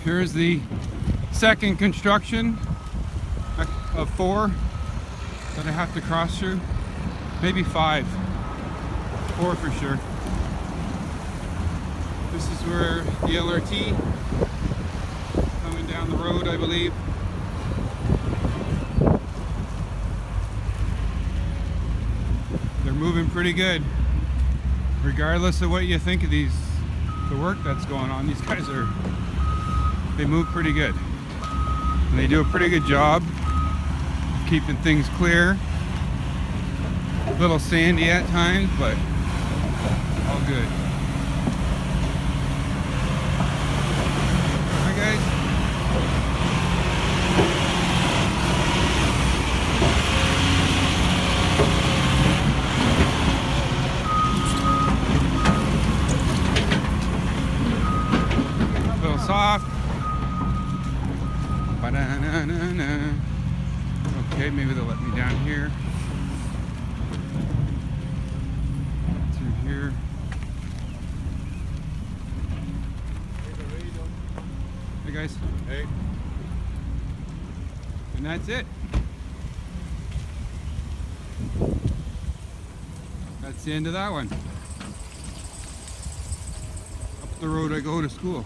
Here's the second construction of 4 that I have to cross through. Maybe 5. 4 for sure. This is where the LRT coming down the road, I believe. They're moving pretty good. Regardless of what you think of the work that's going on, these guys they move pretty good. And they do a pretty good job of keeping things clear. A little sandy at times, but all good. Hi guys. A little soft. Ba-da-na-na-na. Okay, maybe they'll let me down here. Through here. Hey guys. Hey. And that's it. That's the end of that one. Up the road I go to school.